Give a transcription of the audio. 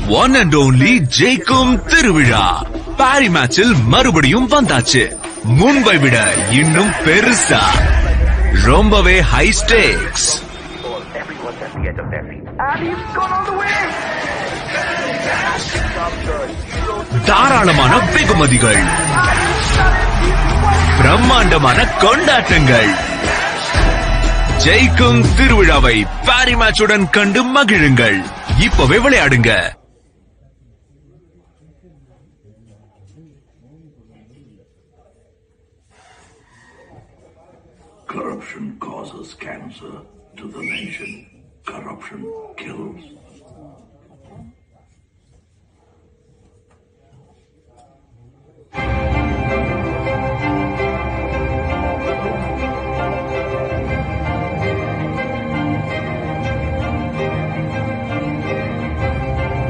One and only ஜெயிக்கும் திருவிழா பாரி மேட்சில் மறுபடியும் வந்தாச்சு. முன்பை விட இன்னும் பெருசா, ரொம்பவே ஹை ஸ்டேக்ஸ். தாராளமான வெகுமதிகள், பிரம்மாண்டமான கொண்டாட்டங்கள். ஜெயிக்கும் திருவிழாவை பாரி மேட்சுடன் கண்டு மகிழுங்கள். இப்பவே விளையாடுங்க. Corruption causes cancer to the nation. Corruption kills.